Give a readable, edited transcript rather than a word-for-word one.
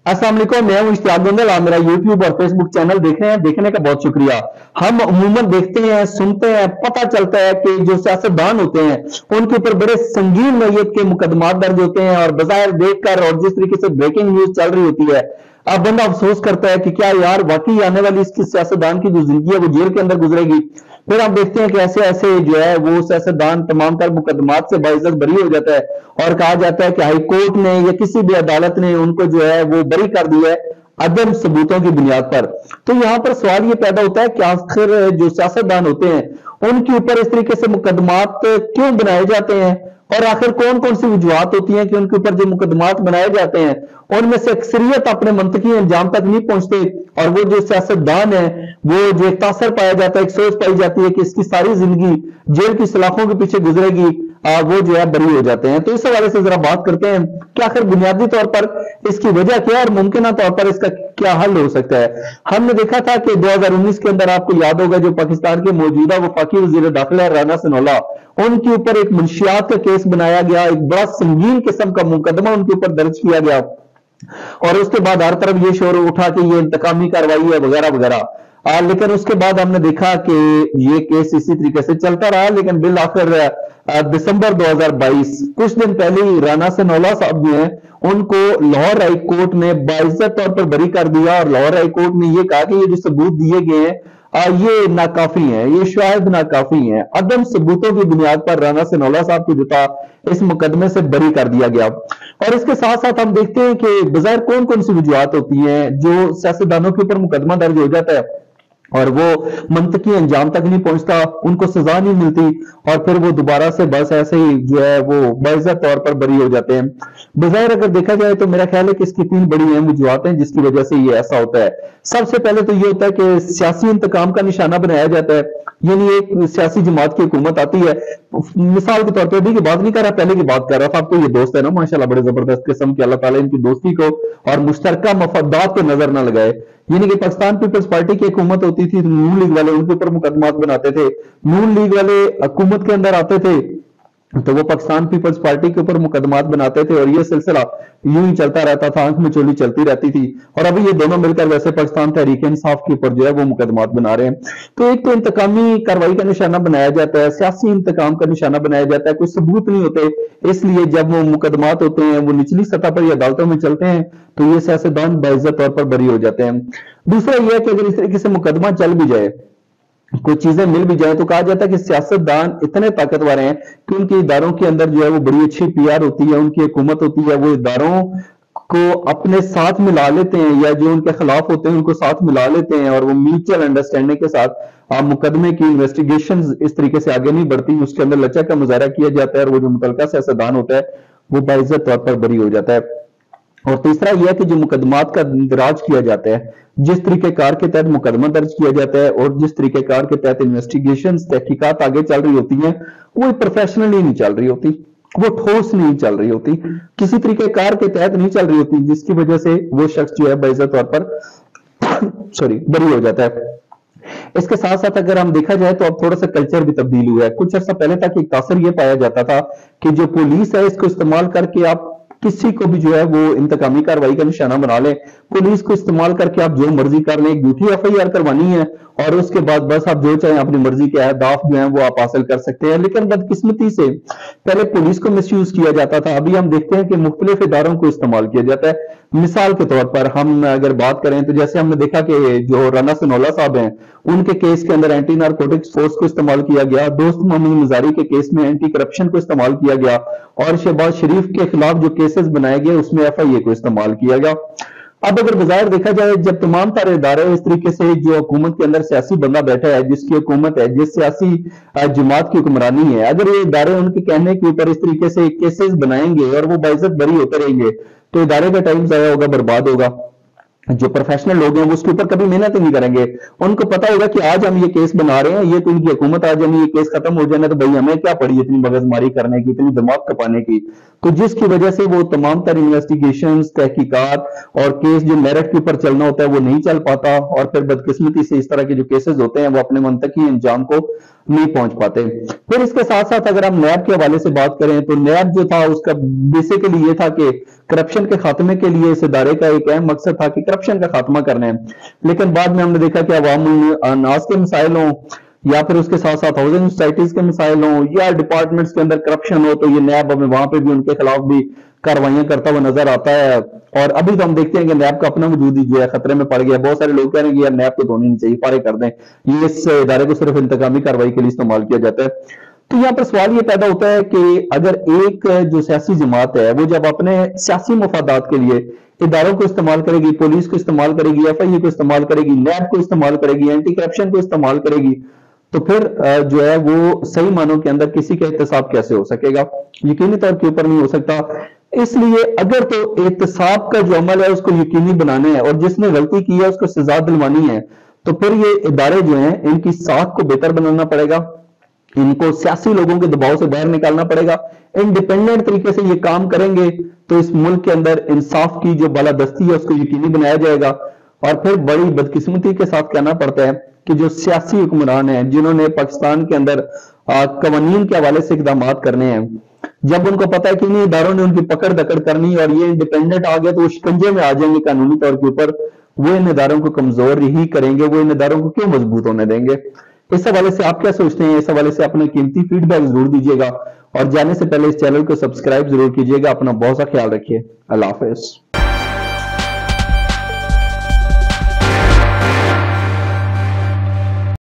अस्सलाम वालेकुम, मैं हूं इश्तियाक गोंदल। आप मेरा यूट्यूब और फेसबुक चैनल देख रहे हैं, देखने का बहुत शुक्रिया। हम अमूमन देखते हैं, सुनते हैं, पता चलता है कि जो सियासतदान होते हैं उनके ऊपर बड़े संगीन नौयत के मुकदमात दर्ज होते हैं, और बज़ाहिर देखकर और जिस तरीके से ब्रेकिंग न्यूज चल रही होती है, अब बंदा अफसोस करता है कि क्या यार वाकई आने वाली इसकी सियासतदान की जो जिंदगी है वो जेल के अंदर गुजरेगी। फिर आप देखते हैं कि ऐसे ऐसे जो है वो सियासतदान तमाम तर मुकदमात से बाइज्जत बरी हो जाता है और कहा जाता है कि हाई कोर्ट ने या किसी भी अदालत ने उनको जो है वो बरी कर दिया है अदम सबूतों की बुनियाद पर। तो यहां पर सवाल ये पैदा होता है कि आखिर जो सियासतदान होते हैं उनके ऊपर इस तरीके से मुकदमात क्यों बनाए जाते हैं, और आखिर कौन कौन सी वजूहत होती हैं कि उनके ऊपर जो मुकदमात बनाए जाते हैं उनमें से अक्सरियत अपने मंतकी अंजाम तक नहीं पहुंचते, और वो जो सियासतदान है वो जो एक तासर पाया जाता है, एक सोच पाई जाती है कि इसकी सारी जिंदगी जेल की सलाखों के पीछे गुजरेगी, वो जो है बरी हो जाते हैं। तो इस हवाले से जरा बात करते हैं कि आखिर बुनियादी तौर पर इसकी वजह क्या है और मुमकिन तौर पर इसका क्या हल हो सकता है। हमने देखा था कि 2019 के अंदर आपको याद होगा जो पाकिस्तान के मौजूदा वफाकी वजीर दाखिला राना सनोल्ला, उनके ऊपर एक मंशियात का केस बनाया गया, एक बड़ा संगीन किस्म का मुकदमा उनके ऊपर दर्ज किया गया, और उसके बाद हर तरफ ये शोर उठा कि ये इंतकामी कार्रवाई है वगैरह वगैरह। लेकिन उसके बाद हमने देखा कि ये केस इसी तरीके से चलता रहा, लेकिन बिल आखिर दिसंबर 2022 कुछ दिन पहले ही राना सनोल्ला साहब जो हैं उनको लाहौर हाई कोर्ट ने बाइज्जत तौर पर बरी कर दिया, और लाहौर हाई कोर्ट ने ये कहा कि ये जो सबूत दिए गए हैं ये नाकाफी हैं, ये शायद नाकाफी हैं। अदम सबूतों की बुनियाद पर राना सनोल्ला साहब को जो था इस मुकदमे से बरी कर दिया गया। और इसके साथ साथ हम देखते हैं कि बज़ाहिर कौन कौन सी वजूहत होती हैं जो सियासतदानों के ऊपर मुकदमा दर्ज हो जाता है और वो मंतकी अंजाम तक नहीं पहुंचता, उनको सजा नहीं मिलती, और फिर वो दोबारा से बस ऐसे ही जो है वो बाइज्जत तौर पर बरी हो जाते हैं। बज़ाहिर अगर देखा जाए तो मेरा ख्याल है कि इसकी तीन बड़ी अहम वजूहत हैं जिसकी वजह से ये ऐसा होता है। सबसे पहले तो ये होता है कि सियासी इंतकाम का निशाना बनाया जाता है, यानी एक सियासी जमात की हुकूमत आती है, मिसाल के तौर पर अभी की बात नहीं कर रहा, पहले की बात कर रहा था। आपको ये दोस्त है ना माशाल्लाह बड़े जबरदस्त किस्म के, अल्लाह ताला इनकी दोस्ती को और मुश्तरका मफादात को नजर ना लगाए। यानी कि पाकिस्तान पीपल्स पार्टी की हुकूमत होती थी, नून लीग वाले उनके ऊपर मुकदमात बनाते थे, नून लीग वाले हुकूमत के अंदर आते थे तो वो पाकिस्तान पीपल्स पार्टी के ऊपर मुकदमात बनाते थे, और ये सिलसिला यूं ही चलता रहता था, आंख में चोली चलती रहती थी। और अभी ये दोनों मिलकर वैसे पाकिस्तान तहरीक इंसाफ के ऊपर जो है वो मुकदमात बना रहे हैं। तो एक तो इंतकामी कार्रवाई का निशाना बनाया जाता है, सियासी इंतकाम का निशाना बनाया जाता है, कोई सबूत नहीं होते, इसलिए जब वो मुकदमात होते हैं वो निचली सतह पर या अदालतों में चलते हैं तो ये सियासतदान बाइज्जत तौर पर बरी हो जाते हैं। दूसरा यह है कि अगर इस तरीके से मुकदमा चल भी जाए, कुछ चीजें मिल भी जाए, तो कहा जाता है कि सियासतदान इतने ताकतवर हैं कि उनके इदारों के अंदर जो है वो बड़ी अच्छी पीआर होती है, उनकी हुकूमत होती है, वो इदारों को अपने साथ मिला लेते हैं या जो उनके खिलाफ होते हैं उनको साथ मिला लेते हैं, और वो म्यूचुअल अंडरस्टैंडिंग के साथ मुकदमे की इन्वेस्टिगेशन इस तरीके से आगे नहीं बढ़ती, उसके अंदर लचक का मुजाहरा किया जाता है, और वो जो मुतलका सियासतदान होता है वो बाइज्जत तौर पर बरी हो जाता है। और तीसरा यह है कि जो मुकदमात का इंदराज किया जाता है, जिस तरीके कार के तहत मुकदमा दर्ज किया जाता है और जिस तरीके कार के तहत इन्वेस्टिगेशन तहकीकात आगे चल रही होती हैं, वो प्रोफेशनली नहीं चल रही होती, वो ठोस नहीं चल रही होती, किसी तरीके कार के तहत नहीं चल रही होती, जिसकी वजह से वो शख्स जो है बाइज्जत तौर पर सॉरी बरी हो जाता है। इसके साथ साथ अगर हम देखा जाए तो अब थोड़ा सा कल्चर भी तब्दील हुआ है। कुछ अर्सा पहले तक एक तासर यह पाया जाता था कि जो पुलिस है इसको इस्तेमाल करके आप किसी को भी जो है वो इंतकामी कार्रवाई का निशाना बना ले, पुलिस को इस्तेमाल करके आप जो मर्जी कर ले, एक झूठी एफआईआर करवानी है और उसके बाद बस आप जो चाहें अपनी मर्जी के अहदाफ जो है वो आप हासिल कर सकते हैं। लेकिन बदकिस्मती से पहले पुलिस को मिसयूज किया जाता था, अभी हम देखते हैं कि मुख्तलिफ इदारों को इस्तेमाल किया जाता है। मिसाल के तौर पर हम अगर बात करें तो जैसे हमने देखा कि जो राना सनोल्ला साहब हैं उनके केस के अंदर एंटी नारकोटिक्स फोर्स को इस्तेमाल किया गया, दोस्त मोहम्मद मुजारी के केस में एंटी करप्शन को इस्तेमाल किया गया, और शहबाज शरीफ के खिलाफ जो केसेस बनाए गए उसमें एफआईए को इस्तेमाल किया गया। अब अगर बाजार देखा जाए, जब तमाम सारे इदारे इस तरीके से जो हुकूमत के अंदर सियासी बंदा बैठा है, जिसकी हुकूमत है, जिस सियासी जमात की हुक्मरानी है, अगर ये इदारे उनके कहने के ऊपर इस तरीके से केसेस बनाएंगे और वो बाइज्जत बरी होते रहेंगे तो इदारे का टाइम जाया होगा, बर्बाद होगा। जो प्रोफेशनल लोग हैं वो उसके ऊपर कभी मेहनत नहीं करेंगे, उनको पता होगा कि आज हम ये केस बना रहे हैं, ये तो इनकी हुकूमत, आज हम ये केस खत्म हो जाना तो भाई हमें क्या पड़ी इतनी मगजमारी करने की, इतनी दिमाग खपाने की। تو جس کی وجہ سے وہ تمام تر انویسٹیگیشنز، تحقیقات اور کیس جو میرٹ کے اوپر چلنا ہوتا ہے وہ نہیں چل پاتا، اور پھر بدقسمتی سے اس طرح کے جو کیسز ہوتے ہیں وہ اپنے منطقی انجام کو نہیں پہنچ پاتے۔ پھر اس کے ساتھ ساتھ اگر ہم نیب کے حوالے سے بات کریں تو نیب جو تھا اس کا بیسیکلی یہ تھا کہ کرپشن کے خاتمے کے لیے اس ادارے کا ایک اہم مقصد تھا کہ کرپشن کا خاتمہ کرنا ہے، لیکن بعد میں ہم نے دیکھا کہ عوام الناس کے مسائل ہوں یا پھر اس کے ساتھ ساتھ ہاؤسنگ سوسائٹیز کے مسائل ہوں یا ڈپارٹمنٹس کے اندر کرپشن ہو، تو یہ نیب ہمیں وہاں پہ بھی ان کے خلاف بھی کاروائیاں کرتا ہوا نظر آتا ہے۔ اور ابھی تو ہم دیکھتے ہیں کہ نیب کا اپنا وجود ہی جو ہے خطرے میں پڑ گیا۔ بہت سارے لوگ کہہ رہے ہیں کہ یار نیب تو ہونی نہیں چاہیے، فارغ کر دیں، یہ اس ادارے کو صرف انتقامی کارروائی کے لیے استعمال کیا جاتا ہے۔ تو یہاں پر سوال یہ پیدا ہوتا ہے کہ اگر ایک جو سیاسی جماعت ہے وہ جب اپنے سیاسی مفادات کے لیے اداروں کو استعمال کرے گی، پولیس کو استعمال کرے گی، ایف آئی اے کو استعمال کرے گی، نیب کو استعمال کرے گی، اینٹی کرپشن کو استعمال کرے گی، تو پھر جو ہے وہ صحیح معنوں کے اندر کسی کا احتساب کیسے ہو سکے گا؟ یقینی طور کے اوپر نہیں ہو سکتا۔ اس لیے اگر تو احتساب کا جو عمل ہے اس کو یقینی بنانا ہے اور جس نے غلطی کی ہے اس کو سزا دلوانی ہے، تو پھر یہ ادارے جو ہیں ان کی ساکھ کو بہتر بنانا پڑے گا، ان کو سیاسی لوگوں کے دباؤ سے باہر نکالنا پڑے گا۔ انڈیپینڈنٹ طریقے سے یہ کام کریں گے تو اس ملک کے اندر انصاف کی جو بالادستی ہے اس کو یقینی بنایا جائے گا۔ اور پھر بڑی بدقسمتی کے ساتھ کہنا پڑتا ہے کہ جو سیاسی حکمران ہیں جنہوں نے پاکستان کے اندر قوانین کے حوالے سے اقدامات کرنے ہیں، جب ان کو پتا ہے کہ انہیں اداروں نے ان کی پکڑ دکڑ کرنی اور یہ انڈیپینڈنٹ آ گیا تو وہ شکنجے میں آ جائیں گے قانونی طور کے اوپر، وہ ان اداروں کو کمزور ہی کریں گے، وہ ان اداروں کو کیوں مضبوط ہونے دیں گے؟ اس حوالے سے آپ کیا سوچتے ہیں؟ اس حوالے سے اپنا قیمتی فیڈ بیک ضرور دیجیے گا، اور جانے سے پہلے اس چینل کو سبسکرائب ضرور کیجیے گا۔ اپنا بہت سا خیال رکھیے۔ اللہ حافظ۔